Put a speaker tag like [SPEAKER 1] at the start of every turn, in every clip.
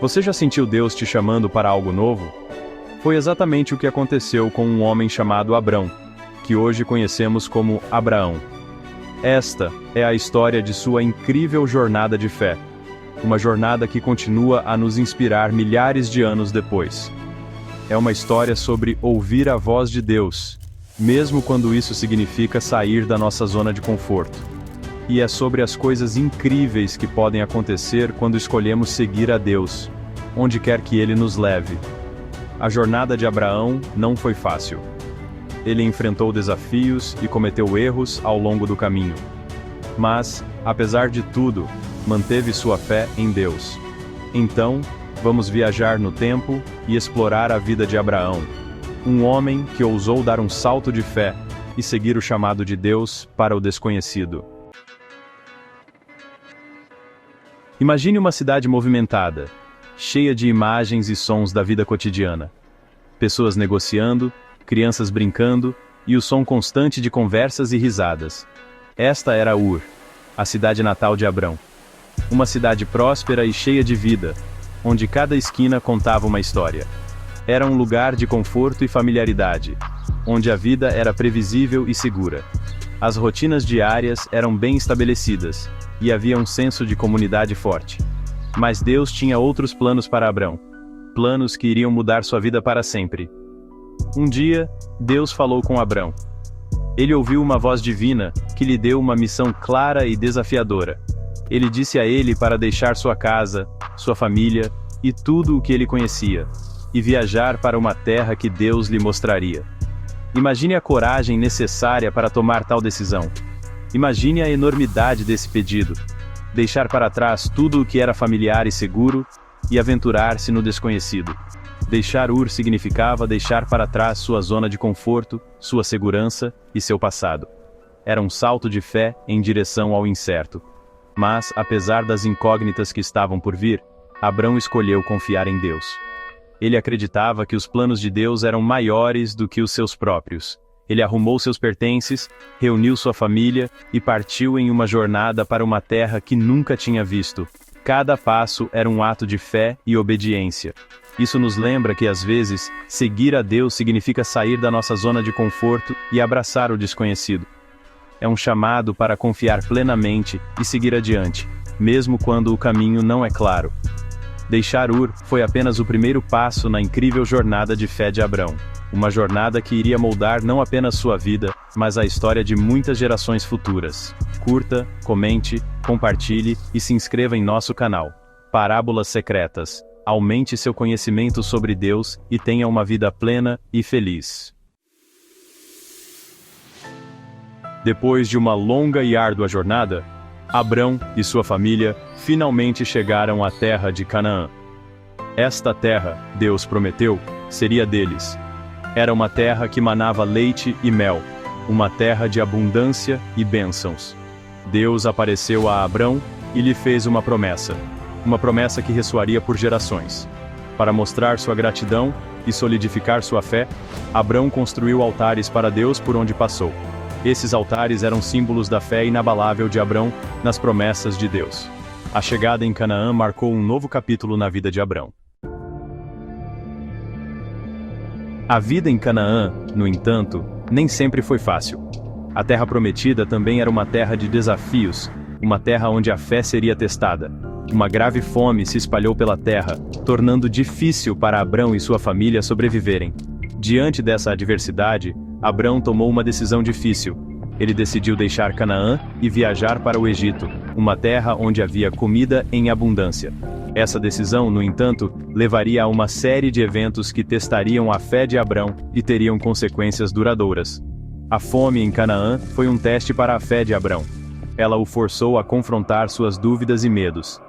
[SPEAKER 1] Você já sentiu Deus te chamando para algo novo? Foi exatamente o que aconteceu com um homem chamado Abrão, que hoje conhecemos como Abraão. Esta é a história de sua incrível jornada de fé. Uma jornada que continua a nos inspirar milhares de anos depois. É uma história sobre ouvir a voz de Deus, mesmo quando isso significa sair da nossa zona de conforto. E é sobre as coisas incríveis que podem acontecer quando escolhemos seguir a Deus, onde quer que Ele nos leve. A jornada de Abraão não foi fácil. Ele enfrentou desafios e cometeu erros ao longo do caminho. Mas, apesar de tudo, manteve sua fé em Deus. Então, vamos viajar no tempo e explorar a vida de Abraão, um homem que ousou dar um salto de fé e seguir o chamado de Deus para o desconhecido. Imagine uma cidade movimentada, cheia de imagens e sons da vida cotidiana. Pessoas negociando, crianças brincando e o som constante de conversas e risadas. Esta era Ur, a cidade natal de Abrão. Uma cidade próspera e cheia de vida, onde cada esquina contava uma história. Era um lugar de conforto e familiaridade, onde a vida era previsível e segura. As rotinas diárias eram bem estabelecidas, e havia um senso de comunidade forte. Mas Deus tinha outros planos para Abrão. Planos que iriam mudar sua vida para sempre. Um dia, Deus falou com Abrão. Ele ouviu uma voz divina, que lhe deu uma missão clara e desafiadora. Ele disse a ele para deixar sua casa, sua família, e tudo o que ele conhecia, e viajar para uma terra que Deus lhe mostraria. Imagine a coragem necessária para tomar tal decisão. Imagine a enormidade desse pedido. Deixar para trás tudo o que era familiar e seguro, e aventurar-se no desconhecido. Deixar Ur significava deixar para trás sua zona de conforto, sua segurança e seu passado. Era um salto de fé em direção ao incerto. Mas, apesar das incógnitas que estavam por vir, Abrão escolheu confiar em Deus. Ele acreditava que os planos de Deus eram maiores do que os seus próprios. Ele arrumou seus pertences, reuniu sua família e partiu em uma jornada para uma terra que nunca tinha visto. Cada passo era um ato de fé e obediência. Isso nos lembra que, às vezes, seguir a Deus significa sair da nossa zona de conforto e abraçar o desconhecido. É um chamado para confiar plenamente e seguir adiante, mesmo quando o caminho não é claro. Deixar Ur foi apenas o primeiro passo na incrível jornada de fé de Abrão. Uma jornada que iria moldar não apenas sua vida, mas a história de muitas gerações futuras. Curta, comente, compartilhe e se inscreva em nosso canal. Parábolas Secretas. Aumente seu conhecimento sobre Deus e tenha uma vida plena e feliz. Depois de uma longa e árdua jornada, Abrão e sua família finalmente chegaram à terra de Canaã. Esta terra, Deus prometeu, seria deles. Era uma terra que manava leite e mel, uma terra de abundância e bênçãos. Deus apareceu a Abrão e lhe fez uma promessa que ressoaria por gerações. Para mostrar sua gratidão e solidificar sua fé, Abrão construiu altares para Deus por onde passou. Esses altares eram símbolos da fé inabalável de Abrão nas promessas de Deus. A chegada em Canaã marcou um novo capítulo na vida de Abrão. A vida em Canaã, no entanto, nem sempre foi fácil. A terra prometida também era uma terra de desafios, uma terra onde a fé seria testada. Uma grave fome se espalhou pela terra, tornando difícil para Abrão e sua família sobreviverem. Diante dessa adversidade, Abrão tomou uma decisão difícil. Ele decidiu deixar Canaã e viajar para o Egito, uma terra onde havia comida em abundância. Essa decisão, no entanto, levaria a uma série de eventos que testariam a fé de Abrão e teriam consequências duradouras. A fome em Canaã foi um teste para a fé de Abrão. Ela o forçou a confrontar suas dúvidas e medos.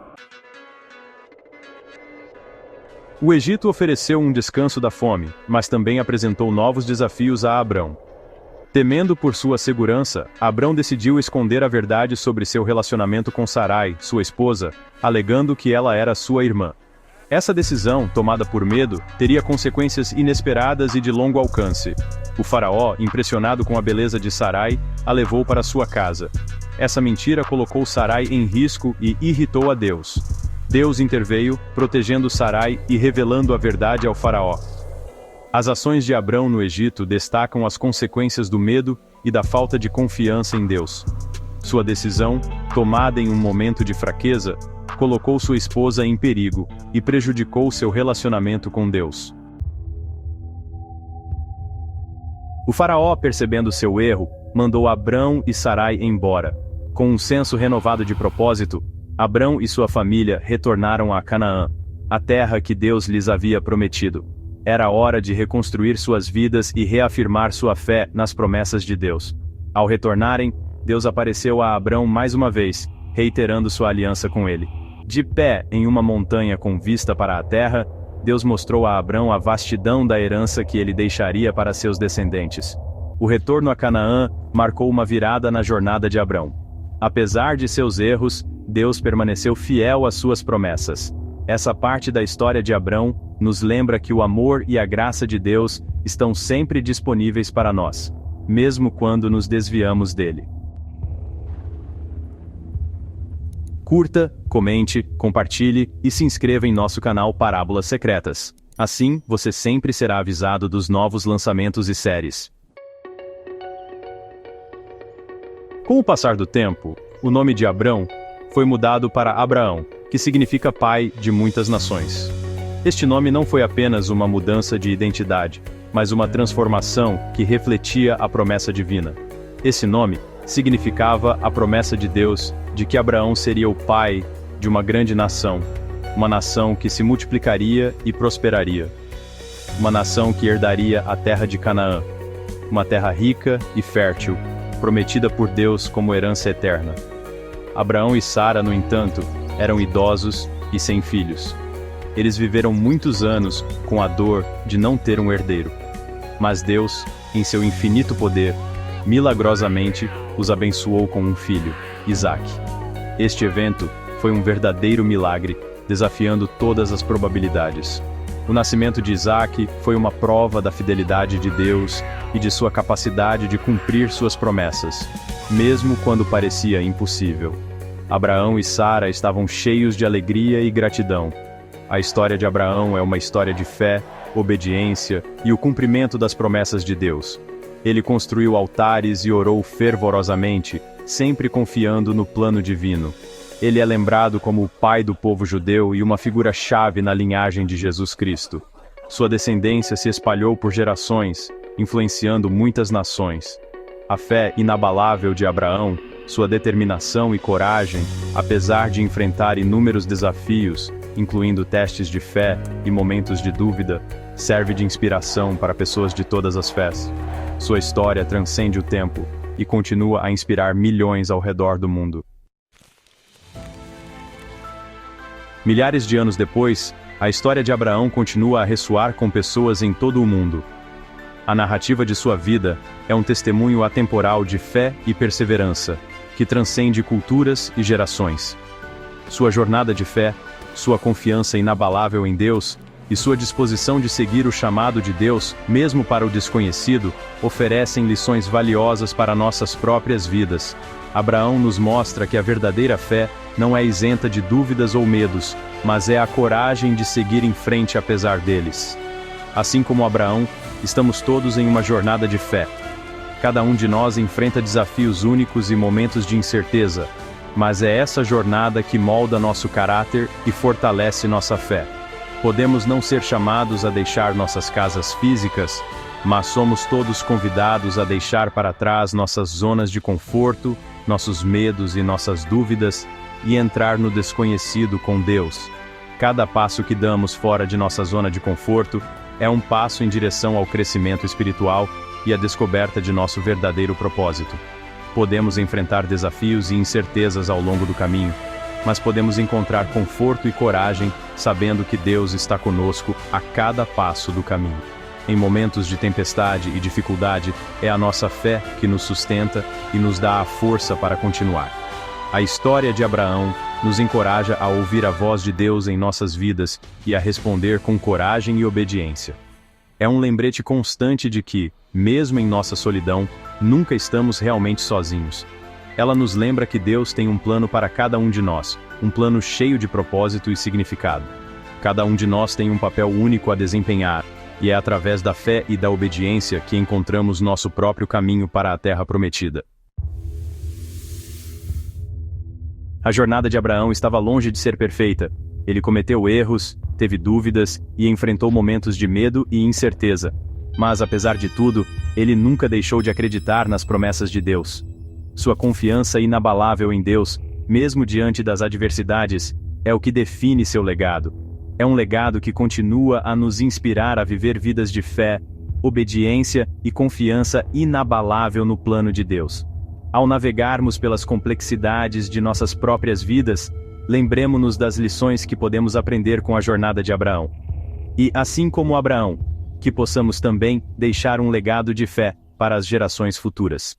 [SPEAKER 1] O Egito ofereceu um descanso da fome, mas também apresentou novos desafios a Abrão. Temendo por sua segurança, Abrão decidiu esconder a verdade sobre seu relacionamento com Sarai, sua esposa, alegando que ela era sua irmã. Essa decisão, tomada por medo, teria consequências inesperadas e de longo alcance. O faraó, impressionado com a beleza de Sarai, a levou para sua casa. Essa mentira colocou Sarai em risco e irritou a Deus. Deus interveio, protegendo Sarai e revelando a verdade ao faraó. As ações de Abrão no Egito destacam as consequências do medo e da falta de confiança em Deus. Sua decisão, tomada em um momento de fraqueza, colocou sua esposa em perigo e prejudicou seu relacionamento com Deus. O faraó, percebendo seu erro, mandou Abrão e Sarai embora. Com um senso renovado de propósito, Abrão e sua família retornaram a Canaã, a terra que Deus lhes havia prometido. Era hora de reconstruir suas vidas e reafirmar sua fé nas promessas de Deus. Ao retornarem, Deus apareceu a Abrão mais uma vez, reiterando sua aliança com ele. De pé em uma montanha com vista para a terra, Deus mostrou a Abrão a vastidão da herança que ele deixaria para seus descendentes. O retorno a Canaã marcou uma virada na jornada de Abrão. Apesar de seus erros, Deus permaneceu fiel às suas promessas. Essa parte da história de Abrão nos lembra que o amor e a graça de Deus estão sempre disponíveis para nós, mesmo quando nos desviamos dele. Curta, comente, compartilhe e se inscreva em nosso canal Parábolas Secretas. Assim, você sempre será avisado dos novos lançamentos e séries. Com o passar do tempo, o nome de Abrão foi mudado para Abraão, que significa pai de muitas nações. Este nome não foi apenas uma mudança de identidade, mas uma transformação que refletia a promessa divina. Esse nome significava a promessa de Deus de que Abraão seria o pai de uma grande nação, uma nação que se multiplicaria e prosperaria, uma nação que herdaria a terra de Canaã, uma terra rica e fértil, prometida por Deus como herança eterna. Abraão e Sara, no entanto, eram idosos e sem filhos. Eles viveram muitos anos com a dor de não ter um herdeiro. Mas Deus, em seu infinito poder, milagrosamente os abençoou com um filho, Isaque. Este evento foi um verdadeiro milagre, desafiando todas as probabilidades. O nascimento de Isaque foi uma prova da fidelidade de Deus e de sua capacidade de cumprir suas promessas, mesmo quando parecia impossível. Abraão e Sara estavam cheios de alegria e gratidão. A história de Abraão é uma história de fé, obediência e o cumprimento das promessas de Deus. Ele construiu altares e orou fervorosamente, sempre confiando no plano divino. Ele é lembrado como o pai do povo judeu e uma figura-chave na linhagem de Jesus Cristo. Sua descendência se espalhou por gerações, influenciando muitas nações. A fé inabalável de Abraão, sua determinação e coragem, apesar de enfrentar inúmeros desafios, incluindo testes de fé e momentos de dúvida, serve de inspiração para pessoas de todas as fés. Sua história transcende o tempo e continua a inspirar milhões ao redor do mundo. Milhares de anos depois, a história de Abraão continua a ressoar com pessoas em todo o mundo. A narrativa de sua vida é um testemunho atemporal de fé e perseverança, que transcende culturas e gerações. Sua jornada de fé, sua confiança inabalável em Deus e sua disposição de seguir o chamado de Deus, mesmo para o desconhecido, oferecem lições valiosas para nossas próprias vidas. Abraão nos mostra que a verdadeira fé não é isenta de dúvidas ou medos, mas é a coragem de seguir em frente apesar deles. Assim como Abraão, estamos todos em uma jornada de fé. Cada um de nós enfrenta desafios únicos e momentos de incerteza, mas é essa jornada que molda nosso caráter e fortalece nossa fé. Podemos não ser chamados a deixar nossas casas físicas, mas somos todos convidados a deixar para trás nossas zonas de conforto, nossos medos e nossas dúvidas, e entrar no desconhecido com Deus. Cada passo que damos fora de nossa zona de conforto é um passo em direção ao crescimento espiritual e à descoberta de nosso verdadeiro propósito. Podemos enfrentar desafios e incertezas ao longo do caminho, mas podemos encontrar conforto e coragem sabendo que Deus está conosco a cada passo do caminho. Em momentos de tempestade e dificuldade, é a nossa fé que nos sustenta e nos dá a força para continuar. A história de Abraão nos encoraja a ouvir a voz de Deus em nossas vidas e a responder com coragem e obediência. É um lembrete constante de que, mesmo em nossa solidão, nunca estamos realmente sozinhos. Ela nos lembra que Deus tem um plano para cada um de nós, um plano cheio de propósito e significado. Cada um de nós tem um papel único a desempenhar, e é através da fé e da obediência que encontramos nosso próprio caminho para a Terra Prometida. A jornada de Abraão estava longe de ser perfeita. Ele cometeu erros, teve dúvidas e enfrentou momentos de medo e incerteza. Mas, apesar de tudo, ele nunca deixou de acreditar nas promessas de Deus. Sua confiança inabalável em Deus, mesmo diante das adversidades, é o que define seu legado. É um legado que continua a nos inspirar a viver vidas de fé, obediência e confiança inabalável no plano de Deus. Ao navegarmos pelas complexidades de nossas próprias vidas, lembremos-nos das lições que podemos aprender com a jornada de Abraão. E, assim como Abraão, que possamos também deixar um legado de fé para as gerações futuras.